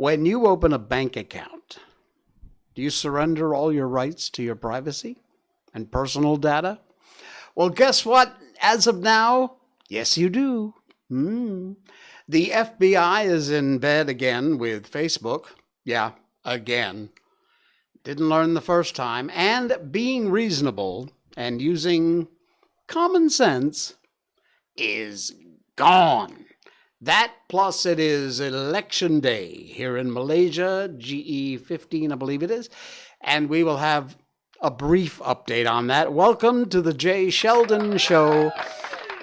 When you open a bank account, do you surrender all your rights to your privacy and personal data? Well, guess what? As of now, yes, you do. The FBI is in bed again with Facebook. Yeah, again. Didn't learn the first time. And being reasonable and using common sense is gone. That plus it is election day here in Malaysia, GE15, I believe it is. And we will have a brief update on that. Welcome to the Jay Sheldon Show.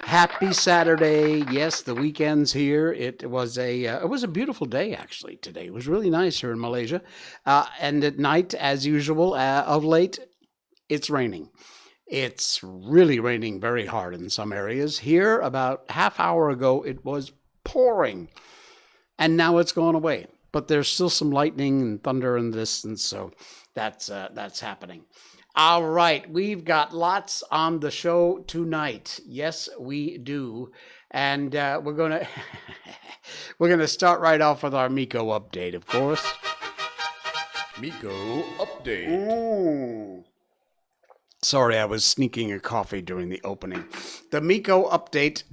Happy Saturday. Yes, the weekend's here. It was a beautiful day, actually, today. It was really nice here in Malaysia. And at night, as usual, of late, it's raining. It's really raining very hard in some areas. Here, about half hour ago, it was pouring, and now it's gone away. But there's still some lightning and thunder in the distance, so that's happening. All right, we've got lots on the show tonight. Yes, we do, and we're gonna start right off with our Miko update, of course. Miko update. Ooh. Sorry, I was sneaking a coffee during the opening. The Miko update.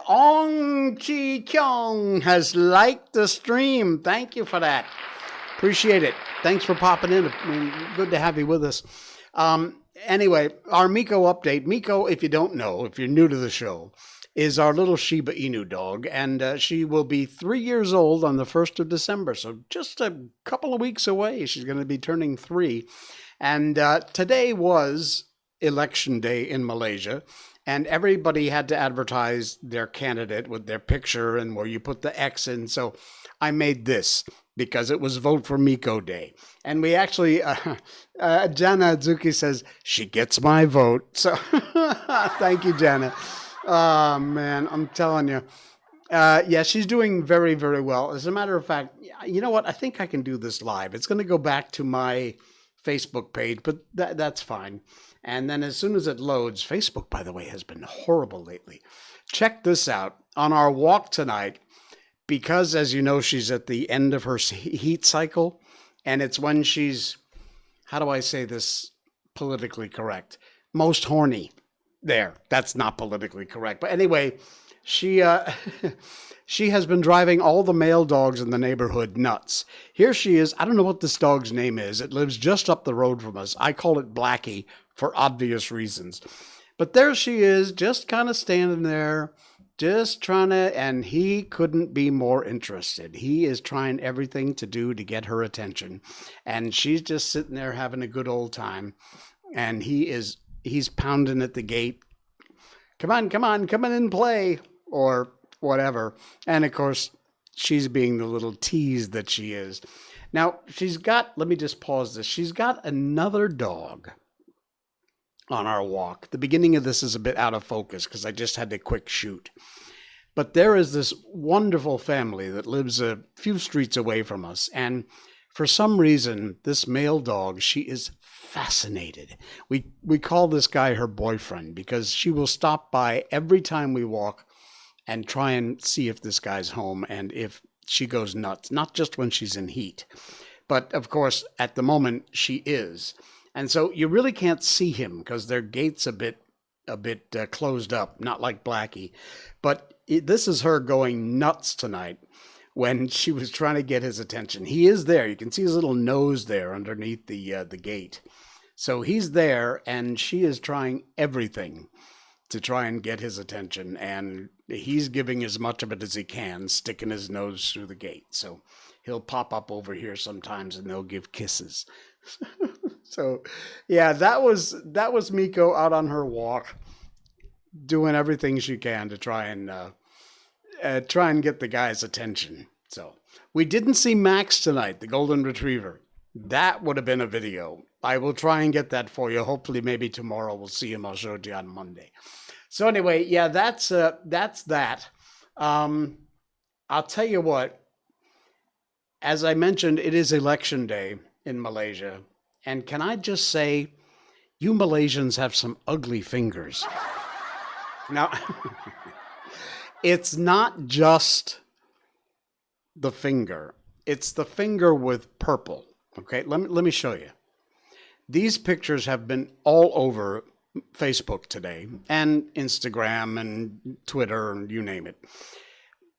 Ong Chi Kyung has liked the stream. Thank you for that. Appreciate it. Thanks for popping in. Good to have you with us. Anyway, our Miko update. Miko, if you don't know, if you're new to the show, is our little Shiba Inu dog, and she will be 3 years old on the 1st of December. So just a couple of weeks away, she's going to be turning 3. And today was election day in Malaysia, and everybody had to advertise their candidate with their picture and where you put the X in. So I made this because it was Vote for Miko Day. And we actually, Jana Azuki says, she gets my vote. So thank you, Jana. Oh, man, I'm telling you. Yeah, she's doing very, very well. As a matter of fact, you know what? I think I can do this live. It's going to go back to my Facebook page, but that's fine. And then as soon as it loads, Facebook, by the way, has been horrible lately. Check this out. On our walk tonight, because as you know, she's at the end of her heat cycle, and it's when she's, how do I say this politically correct? Most horny. There, that's not politically correct. But anyway, she she has been driving all the male dogs in the neighborhood nuts. Here she is. I don't know what this dog's name is. It lives just up the road from us. I call it Blackie for obvious reasons. But there she is, just kind of standing there, just trying to, and he couldn't be more interested. He is trying everything to do to get her attention. And she's just sitting there having a good old time. And he's pounding at the gate. Come on, come in and play, or whatever. And of course, she's being the little tease that she is. Now, let me just pause this. She's got another dog on our walk. The beginning of this is a bit out of focus because I just had to quick shoot. But there is this wonderful family that lives a few streets away from us. And for some reason, this male dog, she is fascinated. We call this guy her boyfriend because she will stop by every time we walk and try and see if this guy's home and if she goes nuts, not just when she's in heat. But of course, at the moment, she is. And so you really can't see him because their gate's a bit closed up, not like Blackie. But this is her going nuts tonight when she was trying to get his attention. He is there. You can see his little nose there underneath the gate. So he's there, and she is trying everything to try and get his attention. And he's giving as much of it as he can, sticking his nose through the gate. So he'll pop up over here sometimes, and they'll give kisses. So, yeah, that was Miko out on her walk, doing everything she can to try and get the guy's attention. So we didn't see Max tonight, the golden retriever. That would have been a video. I will try and get that for you. Hopefully, maybe tomorrow we'll see him. I'll show it to you on Monday. So anyway, yeah, that's that. I'll tell you what. As I mentioned, it is election day in Malaysia. And can I just say, you Malaysians have some ugly fingers. Now, it's not just the finger. It's the finger with purple. Okay, let me show you. These pictures have been all over Facebook today and Instagram and Twitter and you name it.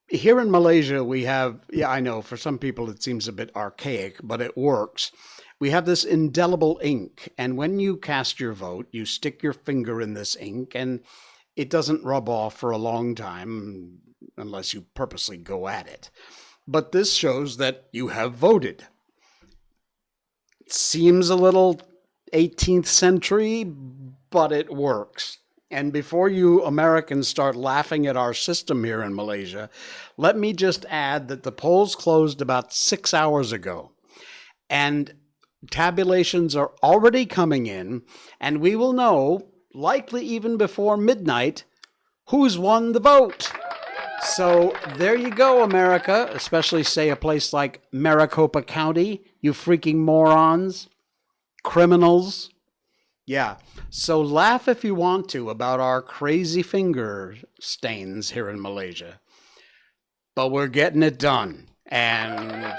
Here in Malaysia, we have, yeah, I know for some people it seems a bit archaic, but it works. We have this indelible ink, and when you cast your vote, you stick your finger in this ink, and it doesn't rub off for a long time unless you purposely go at it. But this shows that you have voted. It seems a little 18th century, but it works. And before you Americans start laughing at our system here in Malaysia, let me just add that the polls closed about 6 hours ago. And tabulations are already coming in, and we will know, likely even before midnight, who's won the vote. So there you go, America, especially, say, a place like Maricopa County, you freaking morons, criminals. Yeah, so laugh if you want to about our crazy finger stains here in Malaysia. But we're getting it done, and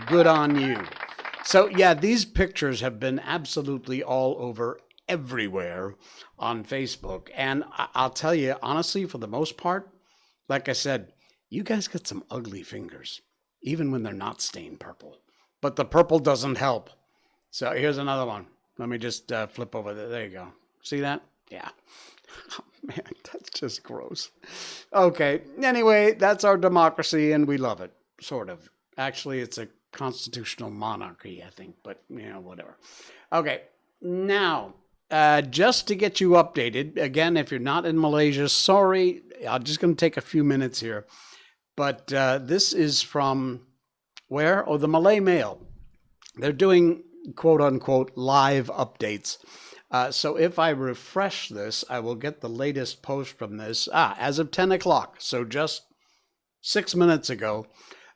good on you. So yeah, these pictures have been absolutely all over everywhere on Facebook. And I'll tell you, honestly, for the most part, like I said, you guys got some ugly fingers, even when they're not stained purple. But the purple doesn't help. So here's another one. Let me just flip over there. There you go. See that? Yeah. Oh, man, that's just gross. Okay. Anyway, that's our democracy, and we love it. Sort of. Actually, it's a constitutional monarchy, I think, but, you know, whatever. Okay. Now, just to get you updated, again, if you're not in Malaysia, sorry, I'm just going to take a few minutes here. But this is from where? Oh, the Malay Mail. They're doing quote unquote live updates. So if I refresh this, I will get the latest post from this. As of 10 o'clock, so just 6 minutes ago,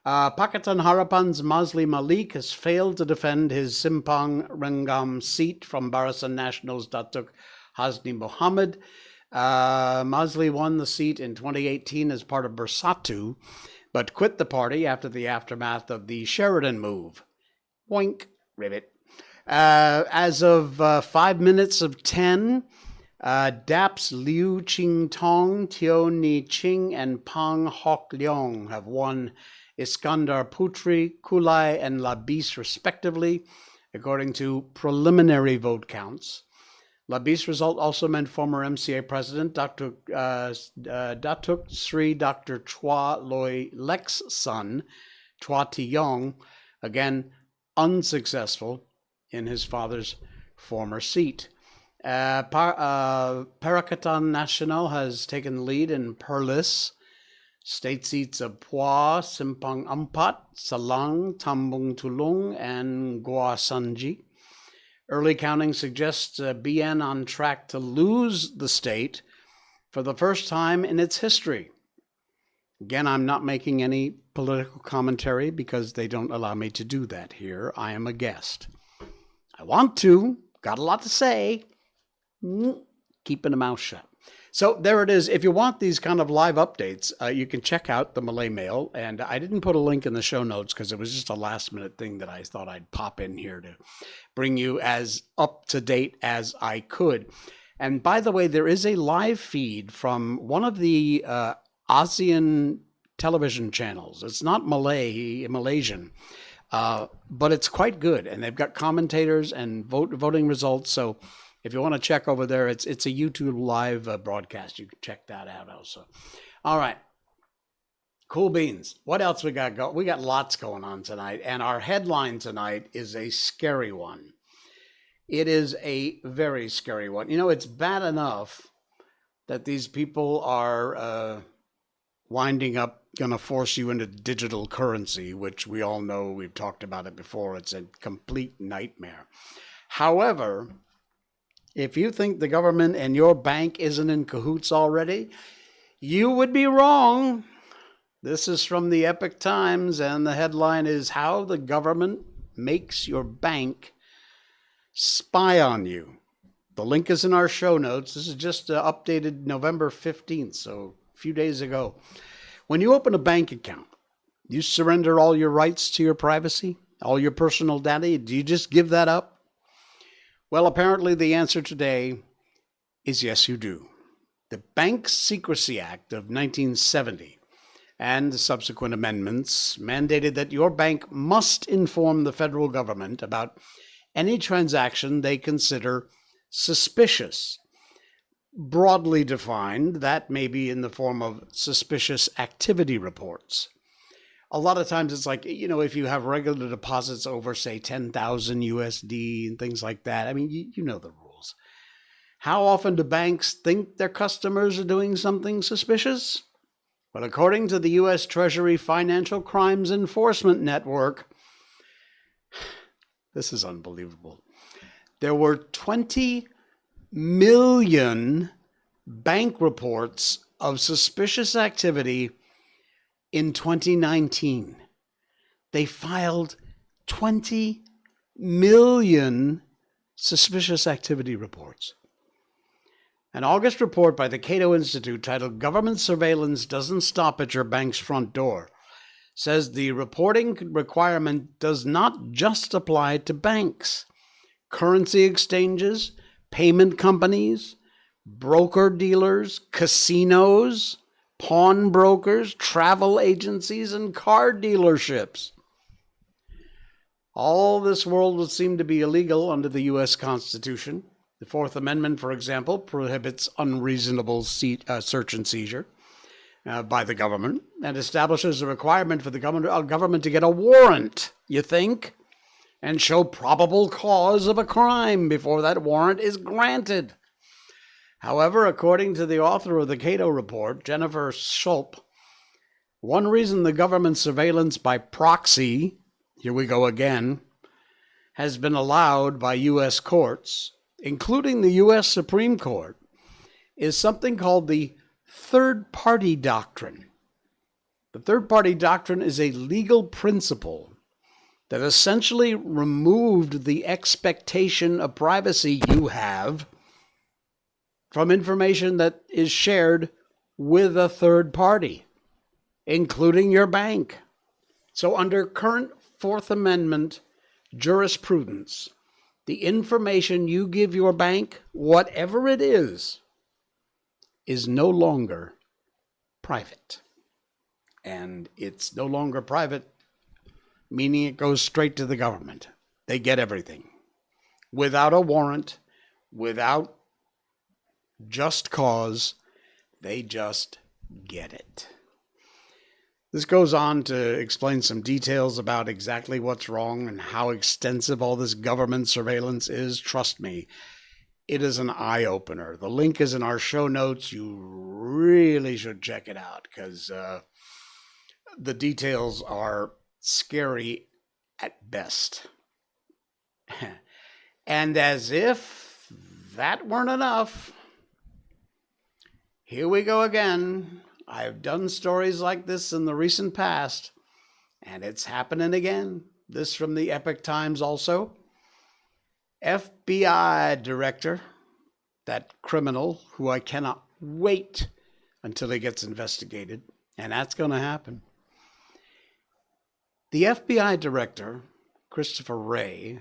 Pakatan Harapan's Mazli Malik has failed to defend his Simpang Renggam seat from Barisan Nasional's Datuk Hasni Mohamad. Mazli won the seat in 2018 as part of Bersatu, but quit the party after the aftermath of the Sheridan move. Boink, ribbit. As of 5 minutes of 10, Daps Liu Ching Tong, Teo Ni Ching, and Pang Hock Leong have won Iskandar Putri, Kulai, and Labis respectively, according to preliminary vote counts. Labis' result also meant former MCA president Datuk Sri Dr. Chua Loi Lek's son, Chua Ti-yong, again unsuccessful in his father's former seat. Parakatan Nasional has taken the lead in Perlis. State seats of Puah, Simpang Ampat, Salang, Tambung Tulung, and Gua Sanji. Early counting suggests BN on track to lose the state for the first time in its history. Again, I'm not making any political commentary because they don't allow me to do that here. I am a guest. I want to, got a lot to say, keeping a mouth shut. So there it is. If you want these kind of live updates, you can check out the Malay Mail. And I didn't put a link in the show notes because it was just a last minute thing that I thought I'd pop in here to bring you as up to date as I could. And by the way, there is a live feed from one of the ASEAN television channels. It's not Malaysian, but it's quite good. And they've got commentators and voting results. So if you want to check over there, it's a YouTube live broadcast. You can check that out also. All right. Cool beans. What else we got? We got lots going on tonight. And our headline tonight is a scary one. It is a very scary one. You know, it's bad enough that these people are winding up going to force you into digital currency, which we all know, we've talked about it before. It's a complete nightmare. However, if you think the government and your bank isn't in cahoots already, you would be wrong. This is from the Epoch Times, and the headline is How the Government Makes Your Bank Spy on You. The link is in our show notes. This is just updated November 15th, so a few days ago. When you open a bank account, You surrender all your rights to your privacy, all your personal data? Do you just give that up? Well, apparently the answer today is yes, you do. The Bank Secrecy Act of 1970 and the subsequent amendments mandated that your bank must inform the federal government about any transaction they consider suspicious. Broadly defined, that may be in the form of suspicious activity reports. A lot of times it's like, if you have regular deposits over, say, 10,000 USD and things like that, I mean, you know the rules. How often do banks think their customers are doing something suspicious? Well, according to the U.S. Treasury Financial Crimes Enforcement Network, this is unbelievable. There were 20 million bank reports of suspicious activity in 2019. They filed 20 million suspicious activity reports. An August report by the Cato Institute titled "Government Surveillance Doesn't Stop at Your Bank's Front Door" says the reporting requirement does not just apply to banks. Currency exchanges, payment companies, broker-dealers, casinos, pawnbrokers, travel agencies, and car dealerships. All this world would seem to be illegal under the U.S. Constitution. The Fourth Amendment, for example, prohibits unreasonable search and seizure by the government and establishes a requirement for the government to get a warrant, you think, and show probable cause of a crime before that warrant is granted. However, according to the author of the Cato Report, Jennifer Schulp, one reason the government surveillance by proxy, here we go again, has been allowed by U.S. courts, including the U.S. Supreme Court, is something called the third-party doctrine. The third-party doctrine is a legal principle that essentially removed the expectation of privacy you have from information that is shared with a third party, including your bank. So under current Fourth Amendment jurisprudence, the information you give your bank, whatever it is no longer private. And it's no longer private, meaning it goes straight to the government. They get everything. Without a warrant, without just cause, they just get it. This goes on to explain some details about exactly what's wrong and how extensive all this government surveillance is. Trust me, it is an eye-opener. The link is in our show notes. You really should check it out because the details are scary at best. And as if that weren't enough, here we go again. I've done stories like this in the recent past, and it's happening again. This from the Epoch Times also. FBI director, that criminal who I cannot wait until he gets investigated, and that's going to happen. The FBI director, Christopher Wray,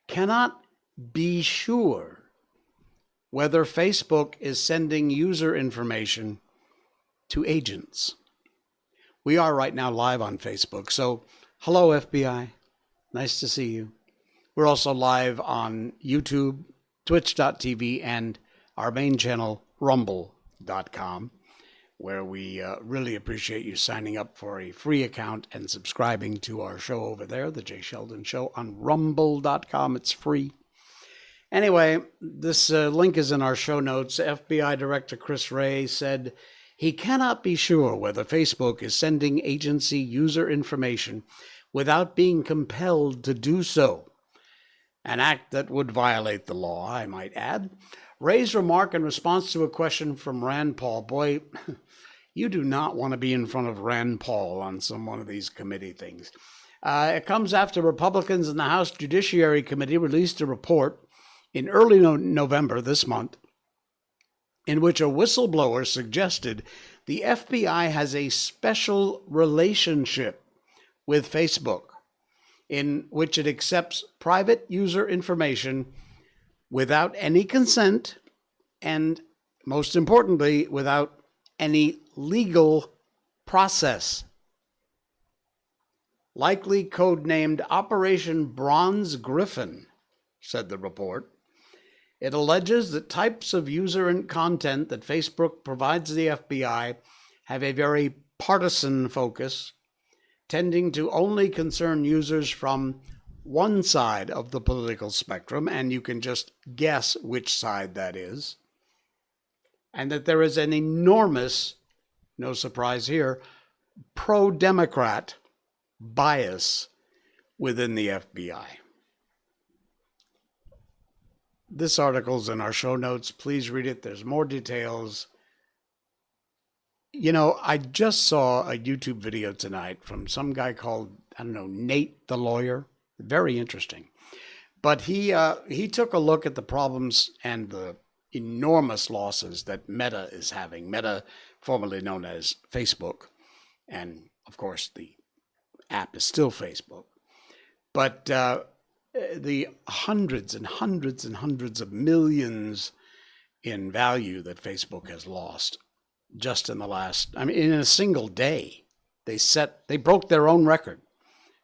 cannot be sure whether Facebook is sending user information to agents. We are right now live on Facebook, so hello FBI, nice to see you. We're also live on YouTube, twitch.tv, and our main channel, rumble.com, where we really appreciate you signing up for a free account and subscribing to our show over there, The Jay Sheldon Show, on rumble.com. It's free. Anyway, this link is in our show notes. FBI Director Chris Wray said he cannot be sure whether Facebook is sending agency user information without being compelled to do so. An act that would violate the law, I might add. Wray's remark in response to a question from Rand Paul. Boy, you do not want to be in front of Rand Paul on one of these committee things. It comes after Republicans in the House Judiciary Committee released a report in early November this month, in which a whistleblower suggested The FBI has a special relationship with Facebook in which it accepts private user information without any consent and, most importantly, without any legal process. Likely codenamed Operation Bronze Griffin, said the report. It alleges that types of user and content that Facebook provides the FBI have a very partisan focus, tending to only concern users from one side of the political spectrum, and you can just guess which side that is, and that there is an enormous, no surprise here, pro-Democrat bias within the FBI. This article's in our show notes. Please read it. There's more details. You know, I just saw a YouTube video tonight from some guy called, I don't know, Nate the Lawyer. Very interesting. But he took a look at the problems and the enormous losses that Meta is having. Meta, formerly known as Facebook. And, of course, the app is still Facebook. But the hundreds and hundreds and hundreds of millions in value that Facebook has lost just in the last, I mean, in a single day, they broke their own record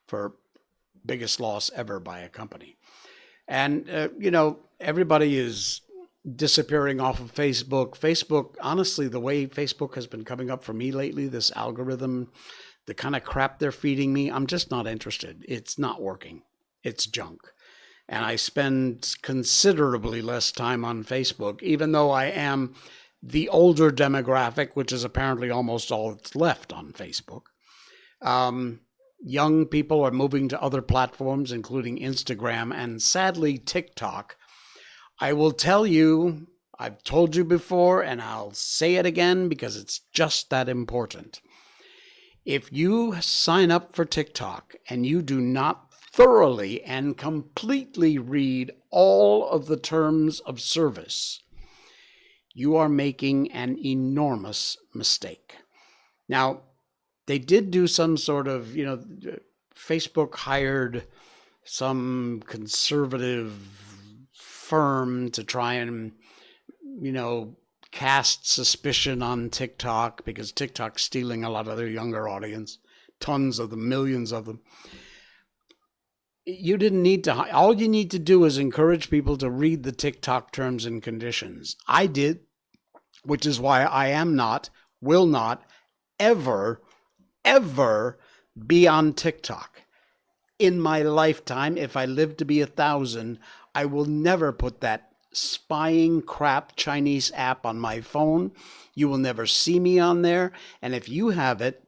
for biggest loss ever by a company. And, you know, everybody is disappearing off of Facebook. Facebook, honestly, the way Facebook has been coming up for me lately, this algorithm, the kind of crap they're feeding me, I'm just not interested. It's not working. It's junk. And I spend considerably less time on Facebook, even though I am the older demographic, which is apparently almost all that's left on Facebook. Young people are moving to other platforms, including Instagram and, sadly, TikTok. I will tell you, I've told you before, and I'll say it again because it's just that important. If you sign up for TikTok and you do not thoroughly and completely read all of the terms of service, you are making an enormous mistake. Now, they did do some sort of, you know, Facebook hired some conservative firm to try and, you know, cast suspicion on TikTok because TikTok's stealing a lot of their younger audience, tons of them, millions of them. You didn't need to, all you need to do is encourage people to read the TikTok terms and conditions. I did, which is why I am not, will not ever be on TikTok. In my lifetime, if I live to be 1,000, I will never put that spying crap Chinese app on my phone. You will never see me on there. And if you have it,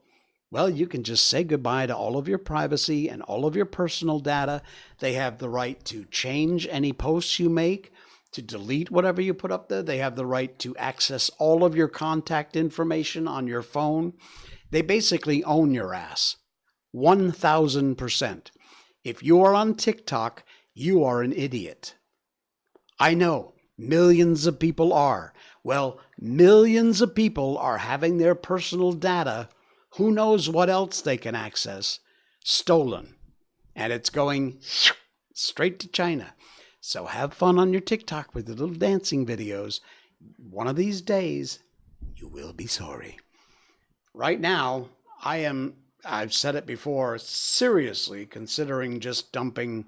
well, you can just say goodbye to all of your privacy and all of your personal data. They have the right to change any posts you make, to delete whatever you put up there. They have the right to access all of your contact information on your phone. They basically own your ass. 1,000%. If you are on TikTok, you are an idiot. I know, millions of people are. Well, millions of people are having their personal data, who knows what else they can access, stolen. And it's going straight to China. So have fun on your TikTok with the little dancing videos. One of these days, you will be sorry. Right now, I've said it before, seriously considering just dumping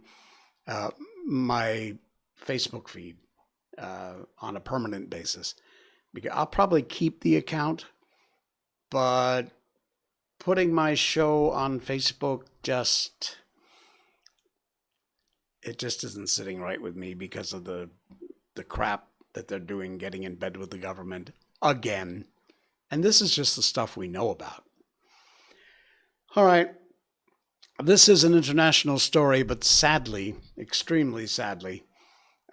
my Facebook feed on a permanent basis. Because I'll probably keep the account, but putting my show on Facebook it just isn't sitting right with me because of the crap that they're doing, getting in bed with the government again. And this is just the stuff we know about. All right. This is an international story, but sadly, extremely sadly,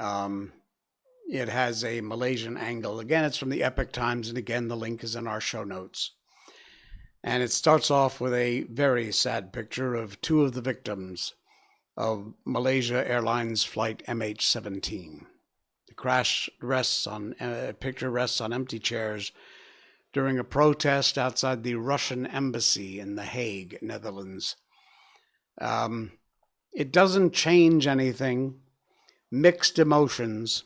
it has a Malaysian angle. Again, it's from the Epoch Times, and again, the link is in our show notes. And it starts off with a very sad picture of two of the victims of Malaysia Airlines flight MH17. The crash picture rests on empty chairs during a protest outside the Russian embassy in The Hague, Netherlands. It doesn't change anything. Mixed emotions,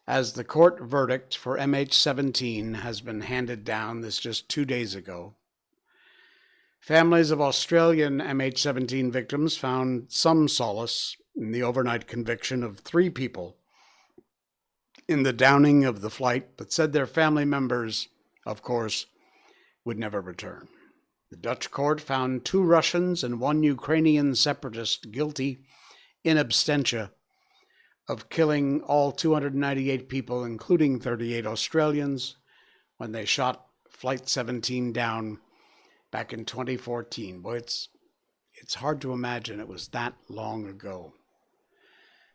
as the court verdict for MH17 has been handed down this just 2 days ago. Families of Australian MH17 victims found some solace in the overnight conviction of 3 people in the downing of the flight, but said their family members, of course, would never return. The Dutch court found 2 Russians and 1 Ukrainian separatist guilty in absentia of killing all 298 people, including 38 Australians, when they shot Flight 17 down back in 2014. Boy, it's hard to imagine it was that long ago.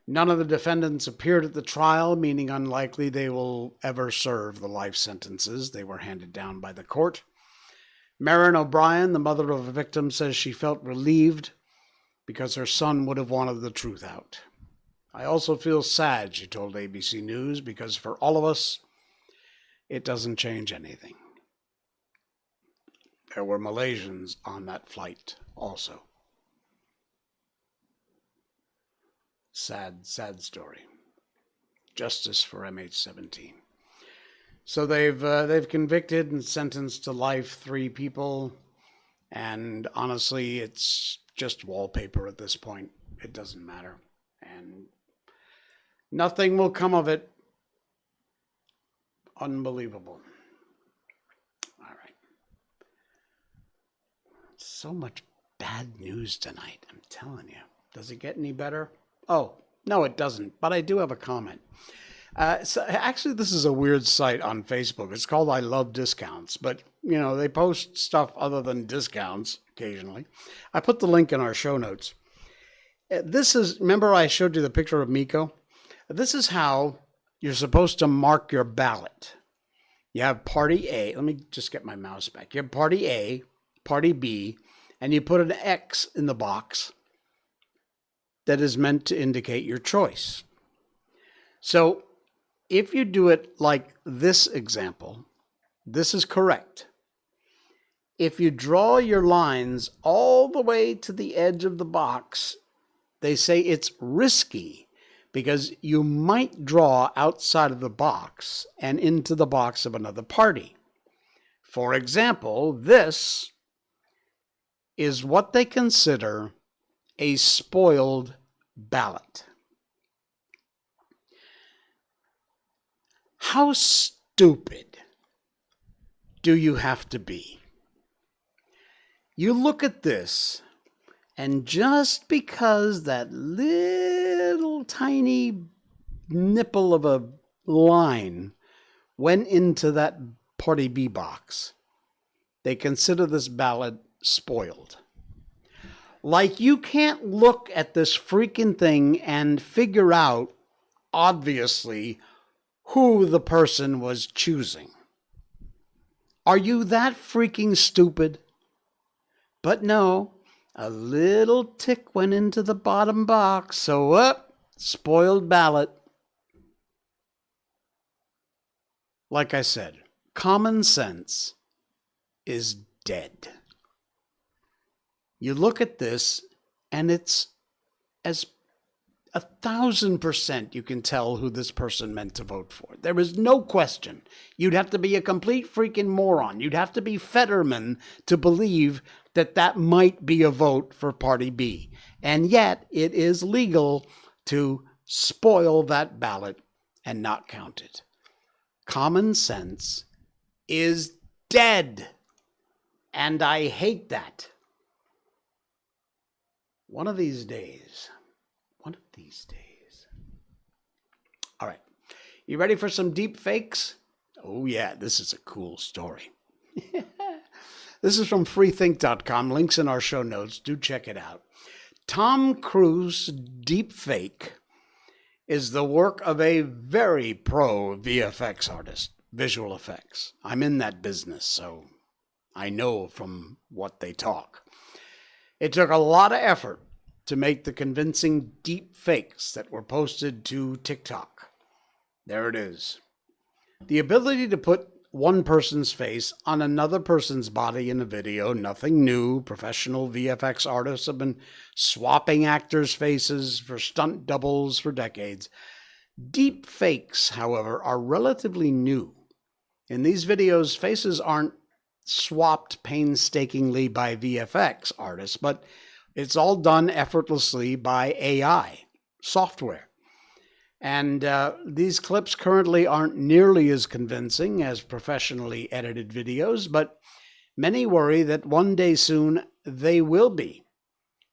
None of the defendants appeared at the trial, meaning unlikely they will ever serve the life sentences they were handed down by the court. Marin O'Brien, the mother of a victim, says she felt relieved because her son would have wanted the truth out. I also feel sad, she told ABC News, because for all of us, it doesn't change anything. There were Malaysians on that flight also. Sad, sad story. Justice for MH17. So they've convicted and sentenced to life 3 people, and honestly, it's just wallpaper at this point. It doesn't matter, and nothing will come of it. Unbelievable. All right. So much bad news tonight, I'm telling you. Does it get any better? Oh, no, it doesn't, but I do have a comment. So actually, this is a weird site on Facebook. It's called I Love Discounts, but, you know, they post stuff other than discounts occasionally. I put the link in our show notes. This is, remember I showed you the picture of Miko? This is how you're supposed to mark your ballot. You have Party A. Let me just get my mouse back. You have Party A, Party B, and you put an X in the box that is meant to indicate your choice. So if you do it like this example, this is correct. If you draw your lines all the way to the edge of the box, they say it's risky because you might draw outside of the box and into the box of another party. For example, this is what they consider a spoiled ballot. How stupid do you have to be? You look at this, and just because that little tiny nipple of a line went into that Party B box, they consider this ballot spoiled. Like you can't look at this freaking thing and figure out, obviously, who the person was choosing. Are you that freaking stupid? But no, a little tick went into the bottom box, so spoiled ballot. Like I said, common sense is dead. You look at this, and it's as 1,000% you can tell who this person meant to vote for. There is no question. You'd have to be a complete freaking moron. You'd have to be Fetterman to believe that that might be a vote for Party B. And yet, it is legal to spoil that ballot and not count it. Common sense is dead. And I hate that. One of these days. All right. You ready for some deep fakes? Oh, yeah. This is a cool story. This is from freethink.com. Links in our show notes. Do check it out. Tom Cruise deep fake is the work of a very pro VFX artist, visual effects. I'm in that business, so I know from what they talk. It took a lot of effort to make the convincing deep fakes that were posted to TikTok. There it is. The ability to put one person's face on another person's body in a video. Nothing new. Professional VFX artists have been swapping actors' faces for stunt doubles for decades. Deep fakes, however, are relatively new. In these videos, faces aren't swapped painstakingly by VFX artists, but it's all done effortlessly by AI software. And these clips currently aren't nearly as convincing as professionally edited videos, but many worry that one day soon they will be.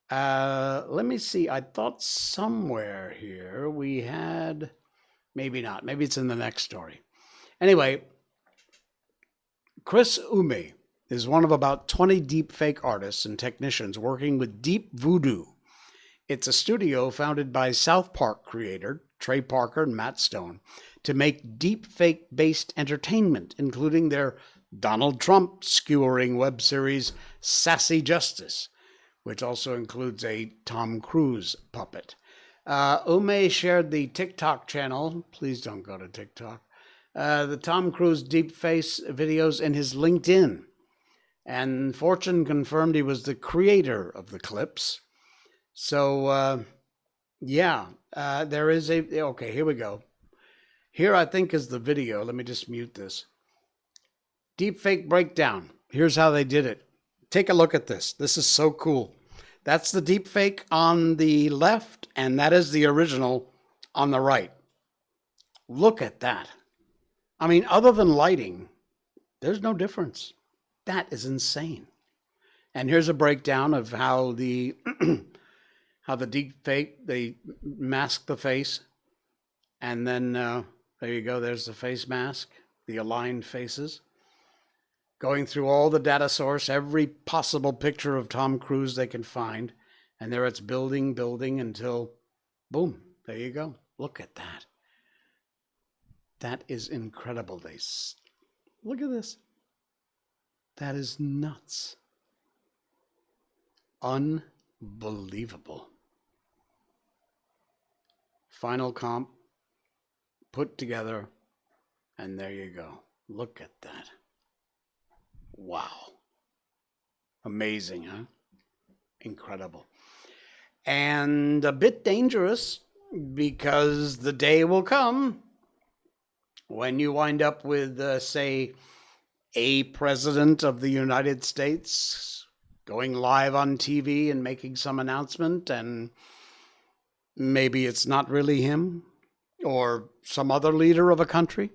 Let me see. I thought somewhere here we had, maybe not. Maybe it's in the next story. Anyway, Chris Ume is one of about 20 deepfake artists and technicians working with Deep Voodoo. It's a studio founded by South Park creator Trey Parker and Matt Stone to make deepfake-based entertainment, including their Donald Trump skewering web series Sassy Justice, which also includes a Tom Cruise puppet. Ume shared the TikTok channel. Please don't go to TikTok. The Tom Cruise deepface videos in his LinkedIn. And Fortune confirmed he was the creator of the clips. So, there is okay, here we go. Here I think is the video. Let me just mute this. Deepfake breakdown. Here's how they did it. Take a look at this. This is so cool. That's the deepfake on the left, and that is the original on the right. Look at that. I mean, other than lighting, there's no difference. That is insane. And here's a breakdown of how the how the deepfake, they mask the face, and then there you go, there's the face mask, the aligned faces. Going through all the data source, every possible picture of Tom Cruise they can find, and there it's building until, boom, there you go. Look at that. That is incredible. Look at this. That is nuts. Unbelievable. Final comp put together, and there you go. Look at that. Wow. Amazing, huh? Incredible. And a bit dangerous, because the day will come when you wind up with, say, a president of the United States going live on TV and making some announcement, and maybe it's not really him or some other leader of a country.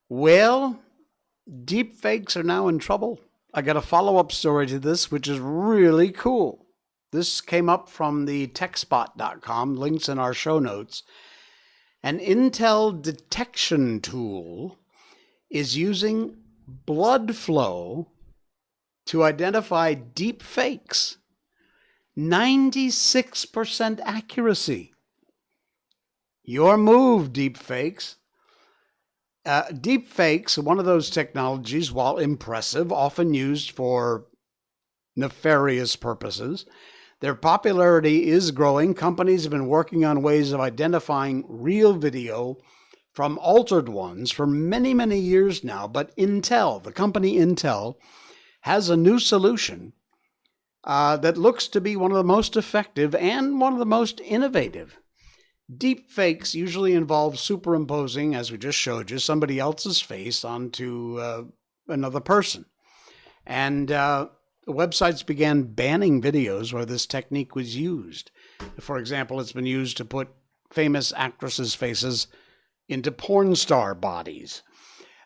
Well, deepfakes are now in trouble. I got a follow-up story to this, which is really cool. This came up from the techspot.com, links in our show notes. An Intel detection tool is using blood flow to identify deep fakes. 96% accuracy. Your move, deep fakes. Deep fakes, one of those technologies, while impressive, often used for nefarious purposes. Their popularity is growing. Companies have been working on ways of identifying real video from altered ones for many, many years now. But Intel, the company Intel, has a new solution that looks to be one of the most effective and one of the most innovative. Deep fakes usually involve superimposing, as we just showed you, somebody else's face onto another person. And websites began banning videos where this technique was used. For example, it's been used to put famous actresses' faces into porn star bodies.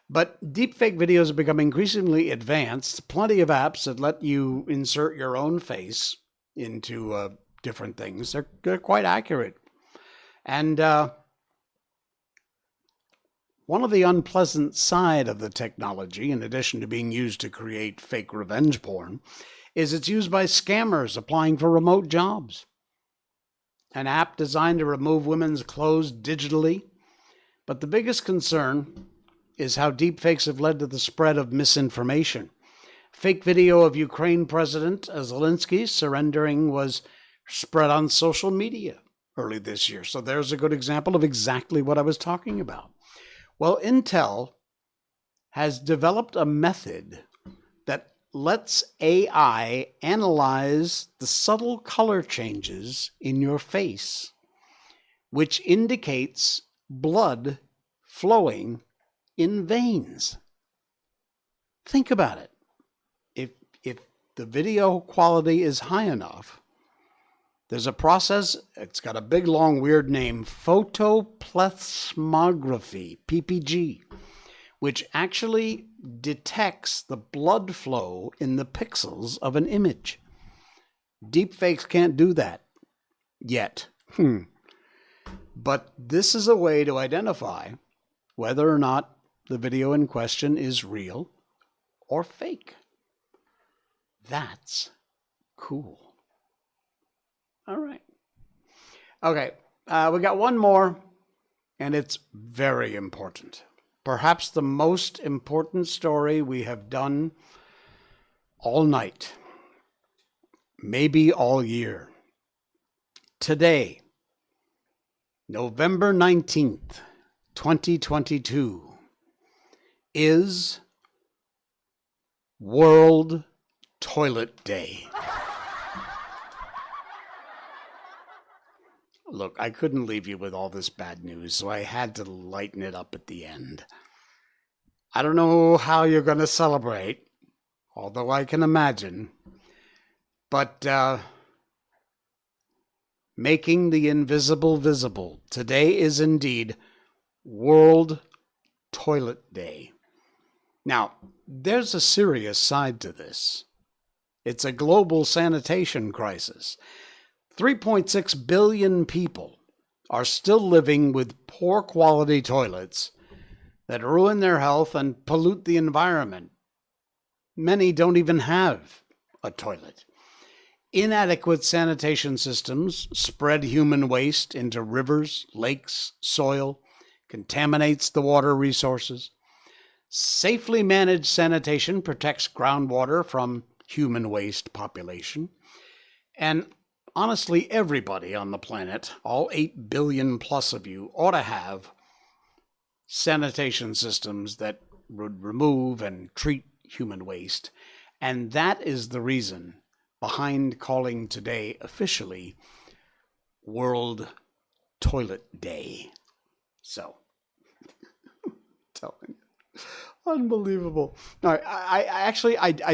But deepfake videos have become increasingly advanced. Plenty of apps that let you insert your own face into different things. They're quite accurate. And one of the unpleasant side of the technology, in addition to being used to create fake revenge porn, is it's used by scammers applying for remote jobs. An app designed to remove women's clothes digitally. But the biggest concern is how deepfakes have led to the spread of misinformation. Fake video of Ukraine President Zelensky surrendering was spread on social media early this year. So there's a good example of exactly what I was talking about. Well, Intel has developed a method that lets AI analyze the subtle color changes in your face, which indicates blood flowing in veins. Think about it. If the video quality is high enough, there's a process, it's got a big, long, weird name, photoplethysmography, PPG, which actually detects the blood flow in the pixels of an image. Deepfakes can't do that yet. But this is a way to identify whether or not the video in question is real or fake. That's cool. All right. Okay, we got one more, and it's very important. Perhaps the most important story we have done all night, maybe all year. Today, November 19th, 2022, is World Toilet Day. Look, I couldn't leave you with all this bad news, so I had to lighten it up at the end. I don't know how you're going to celebrate, although I can imagine. But making the invisible visible. Today is indeed World Toilet Day. Now, there's a serious side to this. It's a global sanitation crisis. 3.6 billion people are still living with poor quality toilets that ruin their health and pollute the environment. Many don't even have a toilet. Inadequate sanitation systems spread human waste into rivers, lakes, soil, contaminates the water resources. Safely managed sanitation protects groundwater from human waste population. And honestly, everybody on the planet, all 8 billion plus of you, ought to have sanitation systems that would remove and treat human waste. And that is the reason behind calling today officially World Toilet Day. So, telling you. Unbelievable. All right, I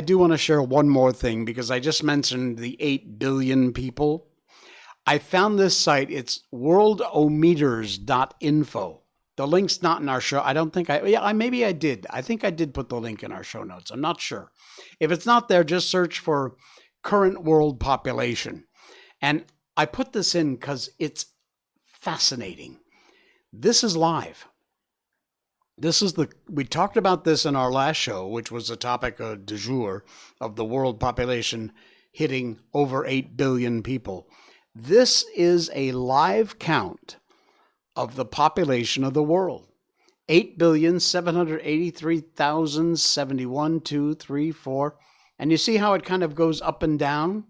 do want to share one more thing because I just mentioned the 8 billion people. I found this site. It's worldometers.info. The link's not in our show. I don't think maybe I did. I think I did put the link in our show notes. I'm not sure. If it's not there, just search for current world population. And I put this in because it's fascinating. This is live. We talked about this in our last show, which was the topic du jour of the world population hitting over 8 billion people. This is a live count of the population of the world. 8,783,071, 2, 3, 4. And you see how it kind of goes up and down?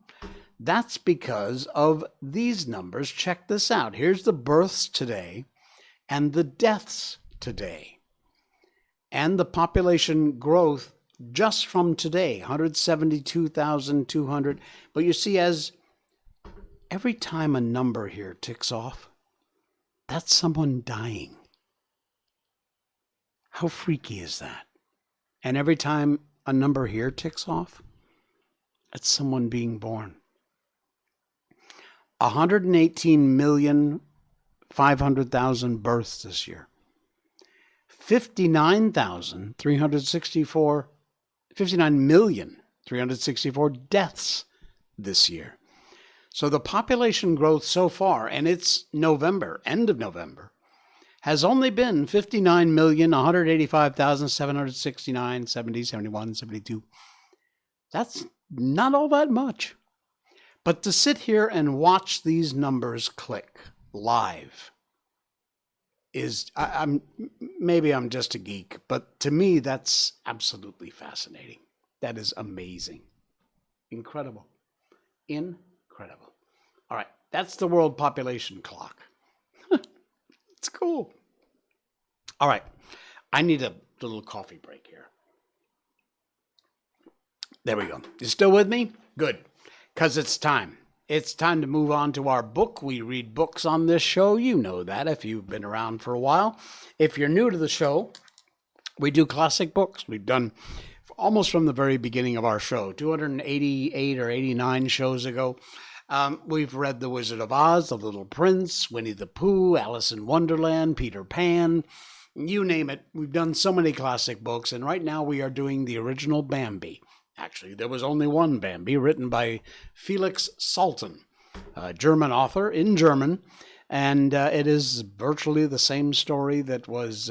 That's because of these numbers. Check this out. Here's the births today and the deaths today. And the population growth just from today, 172,200. But you see, as every time a number here ticks off, that's someone dying. How freaky is that? And every time a number here ticks off, that's someone being born. 118,500,000 births this year. 59,364 deaths this year. So the population growth so far, and it's November, end of November, has only been 59,185,769, 70, 71, 72. That's not all that much. But to sit here and watch these numbers click live is, maybe I'm just a geek, but to me, that's absolutely fascinating. That is amazing. Incredible. Incredible. All right, that's the world population clock. It's cool. All right, I need to little coffee break here. There we go. You still with me? Good. Because it's time. It's time to move on to our book. We read books on this show. You know that if you've been around for a while. If you're new to the show, we do classic books. We've done almost from the very beginning of our show, 288 or 89 shows ago. We've read The Wizard of Oz, The Little Prince, Winnie the Pooh, Alice in Wonderland, Peter Pan, you name it. We've done so many classic books, and right now we are doing the original Bambi. Actually, there was only one Bambi, written by Felix Salten, a German author in German, and it is virtually the same story that was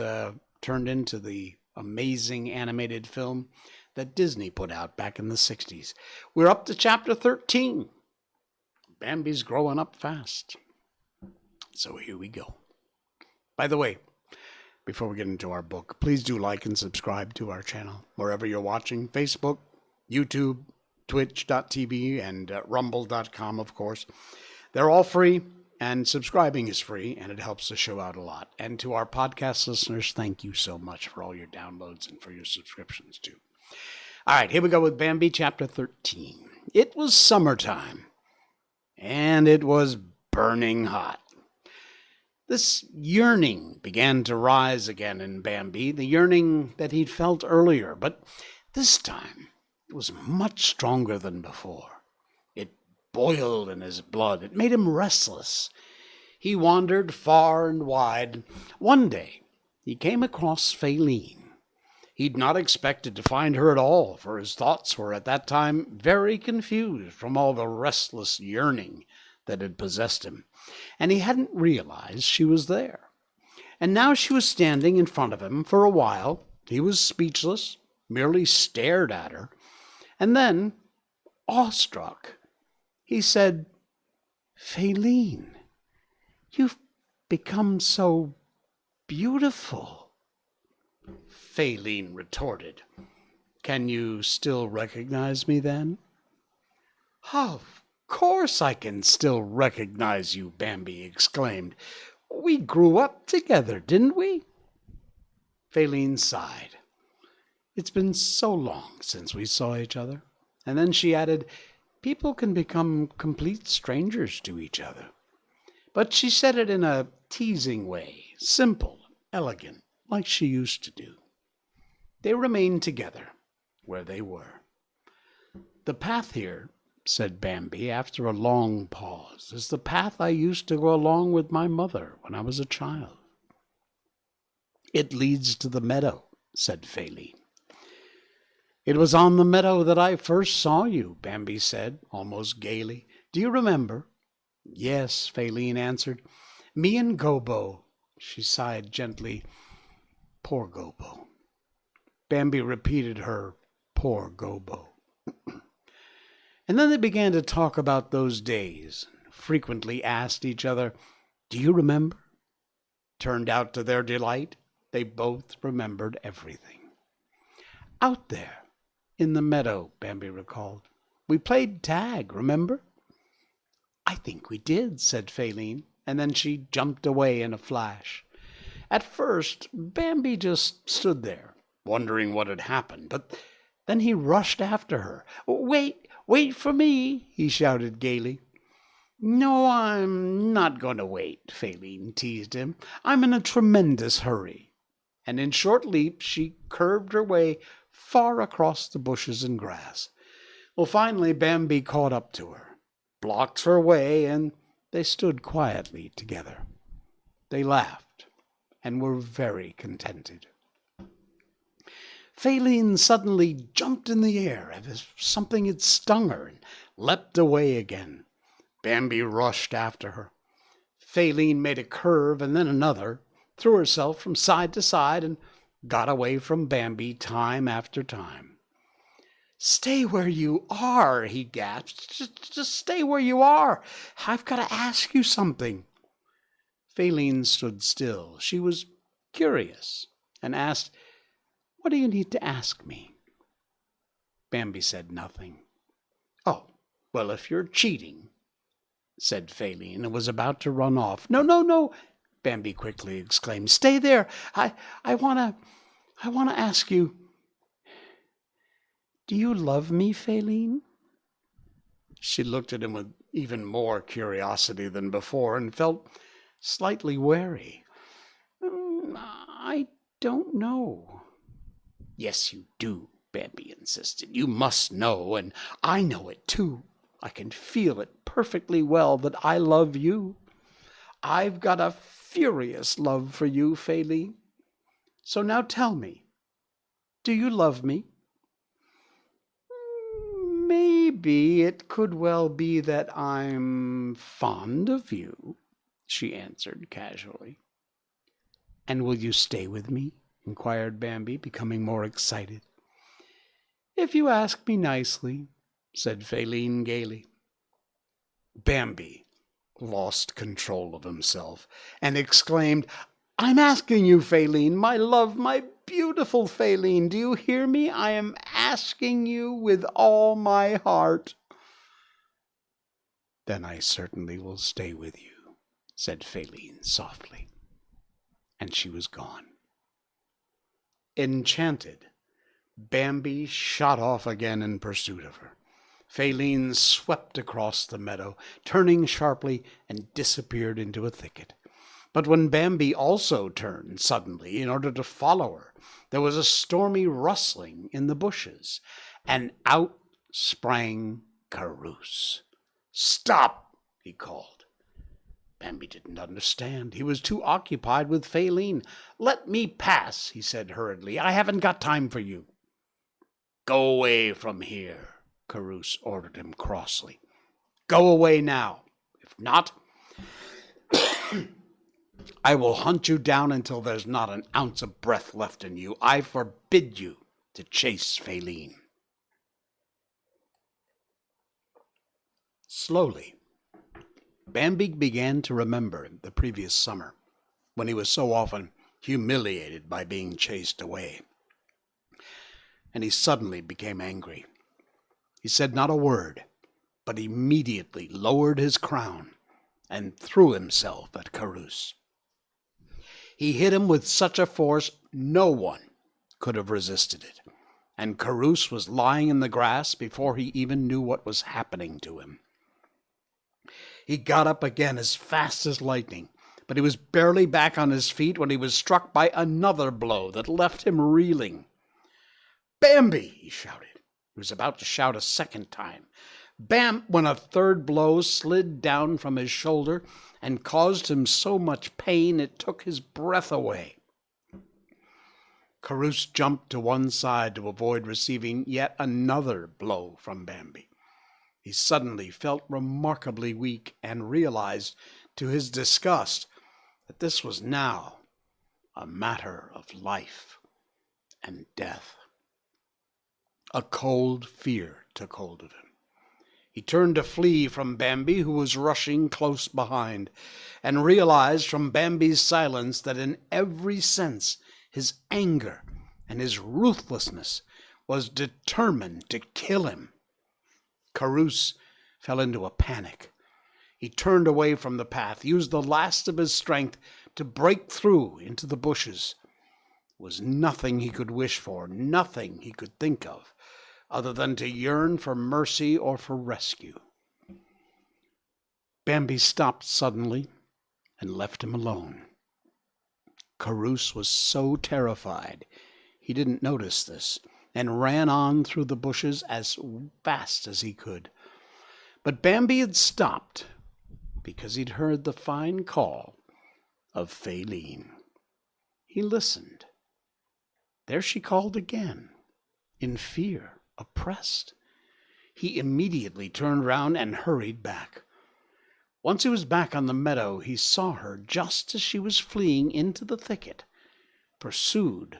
turned into the amazing animated film that Disney put out back in the 60s. We're up to chapter 13. Bambi's growing up fast. So here we go. By the way, before we get into our book, please do like and subscribe to our channel, wherever you're watching, Facebook, YouTube, Twitch.tv, and Rumble.com, of course. They're all free, and subscribing is free, and it helps the show out a lot. And to our podcast listeners, thank you so much for all your downloads and for your subscriptions, too. All right, here we go with Bambi, chapter 13. It was summertime, and it was burning hot. This yearning began to rise again in Bambi, the yearning that he'd felt earlier, but this time it was much stronger than before. It boiled in his blood. It made him restless. He wandered far and wide. One day, he came across Faline. He'd not expected to find her at all, for his thoughts were at that time very confused from all the restless yearning that had possessed him, and he hadn't realized she was there. And now she was standing in front of him. For a while, he was speechless, merely stared at her. And then, awestruck, he said, "Faline, you've become so beautiful." Faline retorted, "Can you still recognize me then?" "Of course I can still recognize you," Bambi exclaimed. "We grew up together, didn't we?" Faline sighed. "It's been so long since we saw each other." And then she added, "People can become complete strangers to each other." But she said it in a teasing way, simple, elegant, like she used to do. They remained together where they were. "The path here," said Bambi after a long pause, "is the path I used to go along with my mother when I was a child." "It leads to the meadow," said Faline. "It was on the meadow that I first saw you," Bambi said, almost gaily. "Do you remember?" "Yes," Faline answered. "Me and Gobo." She sighed gently. "Poor Gobo." Bambi repeated her "poor Gobo." And then they began to talk about those days, and frequently asked each other, "Do you remember?" Turned out to their delight, they both remembered everything. "Out there in the meadow," Bambi recalled, "we played tag, remember?" "I think we did," said Faline, and then she jumped away in a flash. At first, Bambi just stood there, wondering what had happened, but then he rushed after her. Wait for me," he shouted gaily. "No, I'm not going to wait," Faline teased him. "I'm in a tremendous hurry." And in short leaps, she curved her way far across the bushes and grass. Well, finally, Bambi caught up to her, blocked her way, and they stood quietly together. They laughed and were very contented. Faline suddenly jumped in the air as if something had stung her and leapt away again. Bambi rushed after her. Faline made a curve and then another, threw herself from side to side, and got away from Bambi time after time. "Stay where you are," he gasped. Just stay where you are. I've got to ask you something." Faline stood still. She was curious and asked, "What do you need to ask me?" Bambi said nothing. "Oh, well, if you're cheating," said Faline, and was about to run off. No, Bambi quickly exclaimed. "Stay there. I I want to ask you, do you love me, Faline? She looked at him with even more curiosity than before and felt slightly wary. I don't know. Yes, you do, Bambi insisted. You must know, and I know it too. I can feel it perfectly well that I love you. I've got a furious love for you, Faline. So now tell me, do you love me? Maybe it could well be that I'm fond of you, she answered casually. And will you stay with me? Inquired Bambi, becoming more excited. If you ask me nicely, said Faline gaily. Bambi lost control of himself and exclaimed, I'm asking you, Faline, my love, my beautiful Faline, do you hear me? I am asking you with all my heart. Then I certainly will stay with you, said Faline softly. And she was gone. Enchanted, Bambi shot off again in pursuit of her. Faline swept across the meadow, turning sharply, and disappeared into a thicket. But when Bambi also turned suddenly in order to follow her, there was a stormy rustling in the bushes, and out sprang Carouse. Stop, he called. Bambi didn't understand. He was too occupied with Faline. Let me pass, he said hurriedly. I haven't got time for you. Go away from here, Carouse ordered him crossly. Go away now. If not, I will hunt you down until there's not an ounce of breath left in you. I forbid you to chase Faline. Slowly, Bambi began to remember the previous summer, when he was so often humiliated by being chased away. And he suddenly became angry. He said not a word, but immediately lowered his crown and threw himself at Carouse. He hit him with such a force no one could have resisted it, and Carouse was lying in the grass before he even knew what was happening to him. He got up again as fast as lightning, but he was barely back on his feet when he was struck by another blow that left him reeling. Bambi, he shouted. He was about to shout a second time. Bam! When a third blow slid down from his shoulder and caused him so much pain it took his breath away. Carouse jumped to one side to avoid receiving yet another blow from Bambi. He suddenly felt remarkably weak and realized, to his disgust, that this was now a matter of life and death. A cold fear took hold of him. He turned to flee from Bambi, who was rushing close behind, and realized from Bambi's silence that in every sense his anger and his ruthlessness was determined to kill him. Carouse fell into a panic. He turned away from the path, used the last of his strength to break through into the bushes. There was nothing he could wish for, nothing he could think of, other than to yearn for mercy or for rescue. Bambi stopped suddenly and left him alone. Carouse was so terrified he didn't notice this, and ran on through the bushes as fast as he could. But Bambi had stopped because he'd heard the fine call of Faline. He listened. There she called again, in fear, oppressed. He immediately turned round and hurried back. Once he was back on the meadow, he saw her just as she was fleeing into the thicket, pursued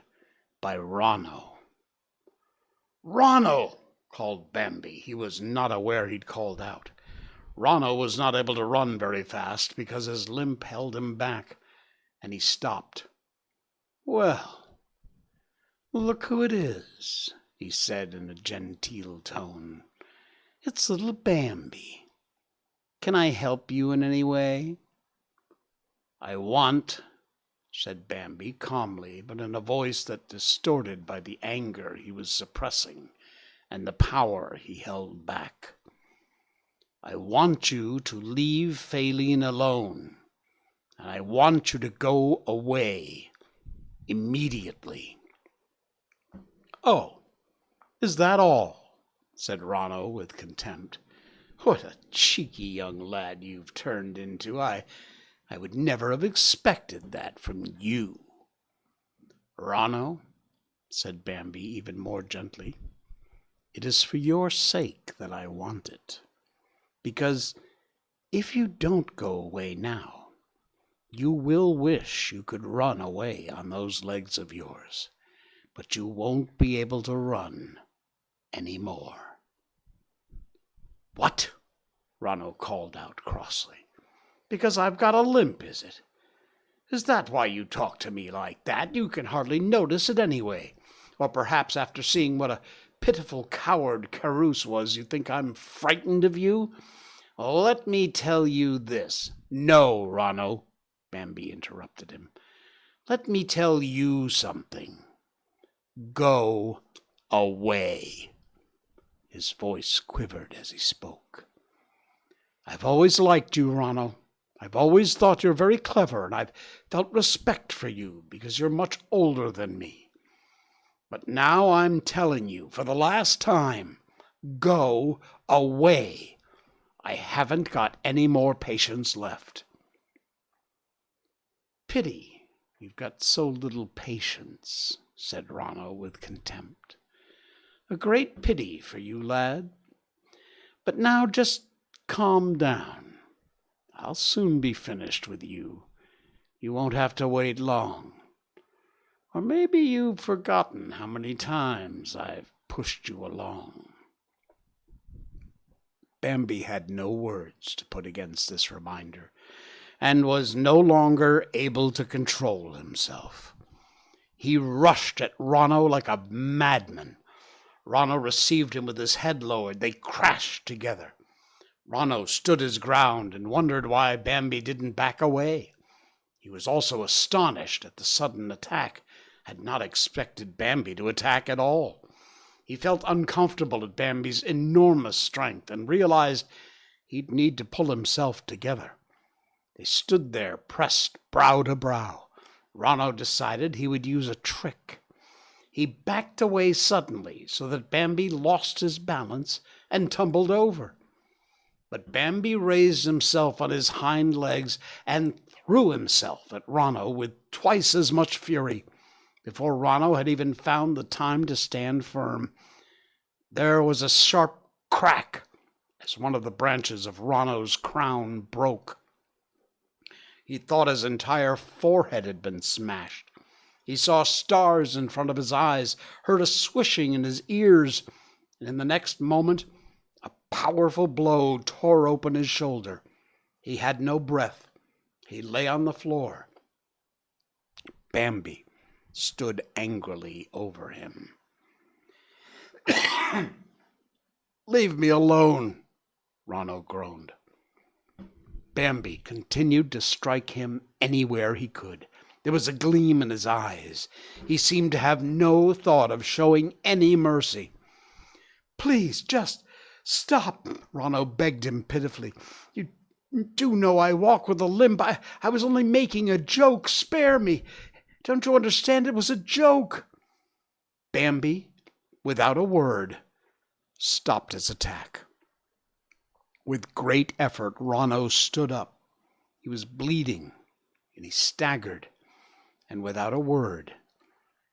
by Rano. Rano! Called Bambi. He was not aware he'd called out. Rano was not able to run very fast because his limp held him back, and he stopped. Well, look who it is, he said in a genteel tone. It's little Bambi. Can I help you in any way? I want said Bambi calmly, but in a voice that distorted by the anger he was suppressing and the power he held back. I want you to leave Faline alone, and I want you to go away immediately. Oh, is that all? Said Ronno with contempt. What a cheeky young lad you've turned into. I would never have expected that from you. Ronno, said Bambi even more gently, it is for your sake that I want it. Because if you don't go away now, you will wish you could run away on those legs of yours, but you won't be able to run any more. What? Ronno called out crossly. Because I've got a limp, is it? Is that why you talk to me like that? You can hardly notice it anyway. Or perhaps after seeing what a pitiful coward Carouse was, you think I'm frightened of you? Let me tell you this. No, Ronno, Bambi interrupted him. Let me tell you something. Go away. His voice quivered as he spoke. I've always liked you, Ronno. I've always thought you're very clever, and I've felt respect for you because you're much older than me. But now I'm telling you, for the last time, go away. I haven't got any more patience left. Pity you've got so little patience, said Ronno with contempt. A great pity for you, lad. But now just calm down. I'll soon be finished with you. You won't have to wait long. Or maybe you've forgotten how many times I've pushed you along. Bambi had no words to put against this reminder, and was no longer able to control himself. He rushed at Ronno like a madman. Ronno received him with his head lowered. They crashed together. Ronno stood his ground and wondered why Bambi didn't back away. He was also astonished at the sudden attack, had not expected Bambi to attack at all. He felt uncomfortable at Bambi's enormous strength and realized he'd need to pull himself together. They stood there, pressed brow to brow. Ronno decided he would use a trick. He backed away suddenly so that Bambi lost his balance and tumbled over. But Bambi raised himself on his hind legs and threw himself at Ronno with twice as much fury. Before Ronno had even found the time to stand firm, there was a sharp crack as one of the branches of Ronno's crown broke. He thought his entire forehead had been smashed. He saw stars in front of his eyes, heard a swishing in his ears, and in the next moment, a powerful blow tore open his shoulder. He had no breath. He lay on the floor. Bambi stood angrily over him. Leave me alone, Ronno groaned. Bambi continued to strike him anywhere he could. There was a gleam in his eyes. He seemed to have no thought of showing any mercy. Please, just stop, Ronno begged him pitifully. You do know I walk with a limp. I was only making a joke. Spare me. Don't you understand? It was a joke. Bambi, without a word, stopped his attack. With great effort, Ronno stood up. He was bleeding, and he staggered, and without a word,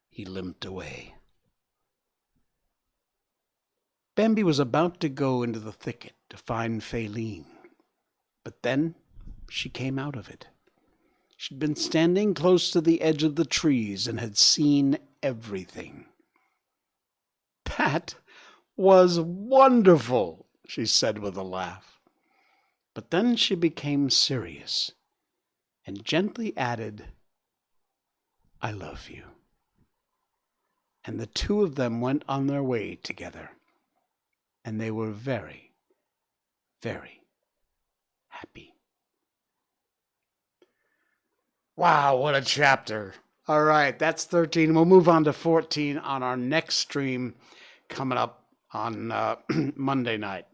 he limped away. Bambi was about to go into the thicket to find Faline, but then she came out of it. She'd been standing close to the edge of the trees and had seen everything. That was wonderful, she said with a laugh. But then she became serious and gently added, I love you. And the two of them went on their way together, and they were very, very happy. Wow, what a chapter. All right, that's 13. We'll move on to 14 on our next stream coming up on Monday night.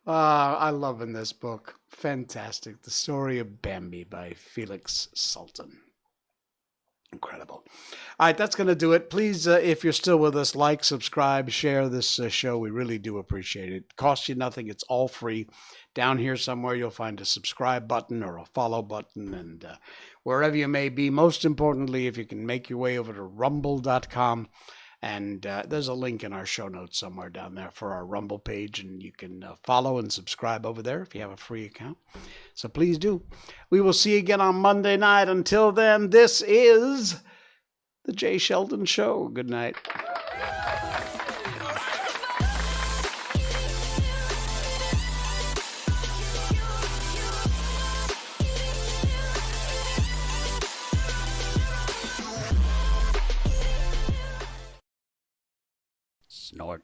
I love in this book. Fantastic. The Story of Bambi by Felix Sultan. Incredible. All right, that's going to do it. Please, if you're still with us, like, subscribe, share this show. We really do appreciate it. It costs you nothing. It's all free. Down here somewhere, you'll find a subscribe button or a follow button. And wherever you may be, most importantly, if you can make your way over to rumble.com. And there's a link in our show notes somewhere down there for our Rumble page, and you can follow and subscribe over there if you have a free account. So please do. We will see you again on Monday night. Until then, this is The Jay Sheldon Show. Good night. Snort.